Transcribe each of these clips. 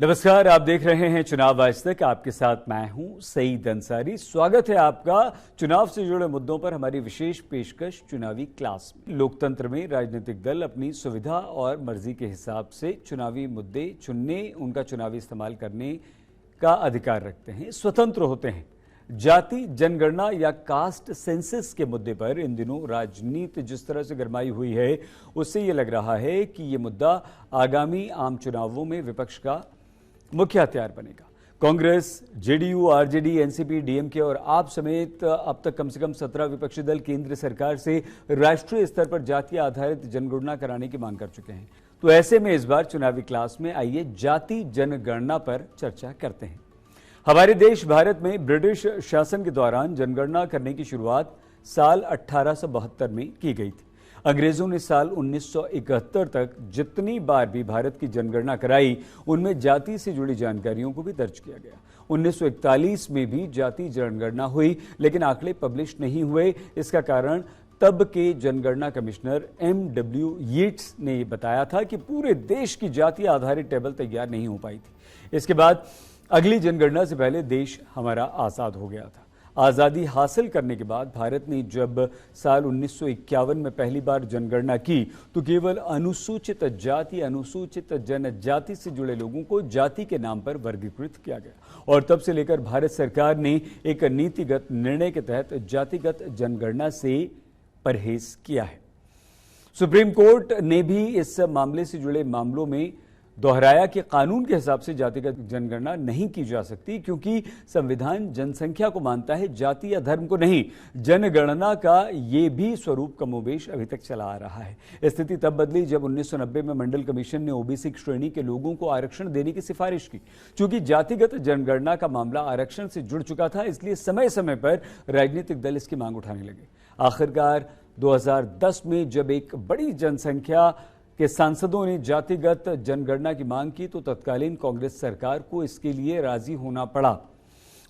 नमस्कार, आप देख रहे हैं चुनाव आज तक। आपके साथ मैं हूं सईद अंसारी। स्वागत है आपका चुनाव से जुड़े मुद्दों पर हमारी विशेष पेशकश चुनावी क्लास में। लोकतंत्र में राजनीतिक दल अपनी सुविधा और मर्जी के हिसाब से चुनावी मुद्दे चुनने, उनका चुनावी इस्तेमाल करने का अधिकार रखते हैं, स्वतंत्र होते हैं। जाति जनगणना या कास्ट सेंसस के मुद्दे पर इन दिनों राजनीति जिस तरह से गरमाई हुई है, उससे ये लग रहा है कि ये मुद्दा आगामी आम चुनावों में विपक्ष का मुख्य हथियार बनेगा। Congress, JDU, RJD, NCP, DMK और आप समेत अब तक कम से कम 17 विपक्षी दल केंद्र सरकार से राष्ट्रीय स्तर पर जाति आधारित जनगणना कराने की मांग कर चुके हैं। तो ऐसे में इस बार चुनावी क्लास में आइए जाति जनगणना पर चर्चा करते हैं। हमारे देश भारत में ब्रिटिश शासन के दौरान जनगणना करने की शुरुआत साल 1872 में की गई थी। अंग्रेजों ने साल 1971 तक जितनी बार भी भारत की जनगणना कराई, उनमें जाति से जुड़ी जानकारियों को भी दर्ज किया गया। 1941 में भी जाति जनगणना हुई, लेकिन आंकड़े पब्लिश नहीं हुए। इसका कारण तब के जनगणना कमिश्नर M.W. यीट्स ने बताया था कि पूरे देश की जाति आधारित टेबल तैयार नहीं हो पाई थी। इसके बाद अगली जनगणना से पहले देश हमारा आज़ाद हो गया था। आज़ादी हासिल करने के बाद भारत ने जब साल 1951 में पहली बार जनगणना की, तो केवल अनुसूचित जाति, अनुसूचित जनजाति से जुड़े लोगों को जाति के नाम पर वर्गीकृत किया गया और तब से लेकर भारत सरकार ने एक नीतिगत निर्णय के तहत जातिगत जनगणना से परहेज किया है। सुप्रीम कोर्ट ने भी इस मामले से जुड़े मामलों में दोहराया कि कानून के हिसाब से जातिगत जनगणना नहीं की जा सकती, क्योंकि संविधान जनसंख्या को मानता है, जाति या धर्म को नहीं। जनगणना का ये भी स्वरूप कमोबेश अभी तक चला आ रहा है। स्थिति तब बदली जब 1990 में मंडल कमीशन ने ओबीसी श्रेणी के लोगों को आरक्षण देने की सिफारिश की। चूंकि जातिगत जनगणना का मामला आरक्षण से जुड़ चुका था, इसलिए समय समय पर राजनीतिक दल इसकी मांग उठाने लगे। आखिरकार 2010 में जब एक बड़ी जनसंख्या के सांसदों ने जातिगत जनगणना की मांग की, तो तत्कालीन कांग्रेस सरकार को इसके लिए राजी होना पड़ा।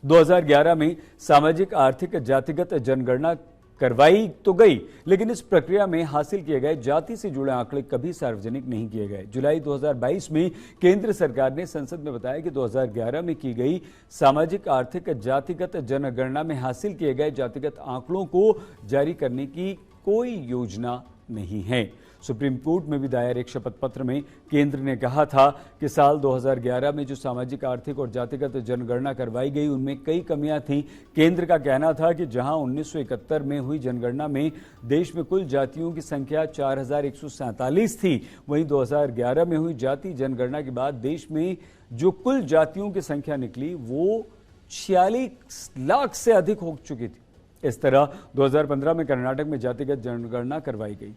2011 में सामाजिक आर्थिक जातिगत जनगणना करवाई तो गई, लेकिन इस प्रक्रिया में हासिल किए गए जाति से जुड़े आंकड़े कभी सार्वजनिक नहीं किए गए। जुलाई 2022 में केंद्र सरकार ने संसद में बताया कि 2011 में की गई सामाजिक आर्थिक जातिगत जनगणना में हासिल किए गए जातिगत आंकड़ों को जारी करने की कोई योजना नहीं है। सुप्रीम कोर्ट में भी दायर एक शपथ पत्र में केंद्र ने कहा था कि साल 2011 में जो सामाजिक आर्थिक और जातिगत जनगणना करवाई गई, उनमें कई कमियां थीं। केंद्र का कहना था कि जहां 1971 में हुई जनगणना में देश में कुल जातियों की संख्या 4147 थी, वहीं 2011 में हुई जाति जनगणना के बाद देश में जो कुल जातियों की संख्या निकली, वो 46 लाख से अधिक हो चुकी थी। इस तरह 2015 में कर्नाटक में जातिगत जनगणना करवाई गई,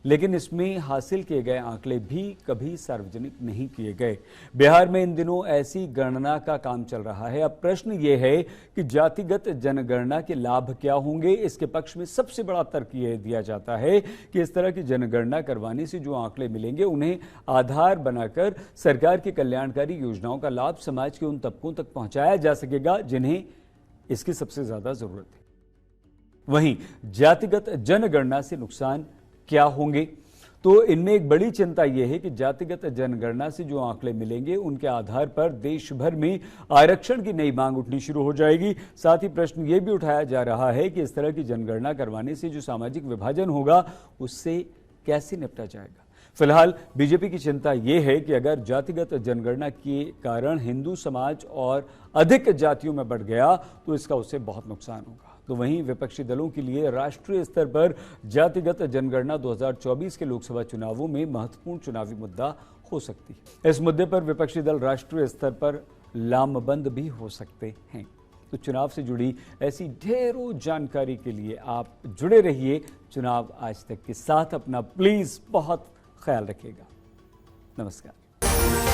लेकिन इसमें हासिल किए गए आंकड़े भी कभी सार्वजनिक नहीं किए गए। बिहार में इन दिनों ऐसी गणना का काम चल रहा है। अब प्रश्न ये है कि जातिगत जनगणना के लाभ क्या होंगे। इसके पक्ष में सबसे बड़ा तर्क यह दिया जाता है कि इस तरह की जनगणना करवाने से जो आंकड़े मिलेंगे, उन्हें आधार बनाकर सरकार की कल्याणकारी योजनाओं का लाभ समाज के उन तबकों तक पहुंचाया जा सकेगा जिन्हें इसकी सबसे ज्यादा जरूरत है। वहीं जातिगत जनगणना से नुकसान क्या होंगे, तो इनमें एक बड़ी चिंता यह है कि जातिगत जनगणना से जो आंकड़े मिलेंगे, उनके आधार पर देश भर में आरक्षण की नई मांग उठनी शुरू हो जाएगी। साथ ही प्रश्न यह भी उठाया जा रहा है कि इस तरह की जनगणना करवाने से जो सामाजिक विभाजन होगा, उससे कैसे निपटा जाएगा। फिलहाल बीजेपी की चिंता यह है कि अगर जातिगत जनगणना के कारण हिंदू समाज और अधिक जातियों में बढ़ गया, तो इसका उससे बहुत नुकसान होगा। तो वहीं विपक्षी दलों के लिए राष्ट्रीय स्तर पर जातिगत जनगणना 2024 के लोकसभा चुनावों में महत्वपूर्ण चुनावी मुद्दा हो सकती है। इस मुद्दे पर विपक्षी दल राष्ट्रीय स्तर पर लामबंद भी हो सकते हैं। तो चुनाव से जुड़ी ऐसी ढेरों जानकारी के लिए आप जुड़े रहिए चुनाव आज तक के साथ। अपना प्लीज बहुत ख्याल रखिएगा। नमस्कार।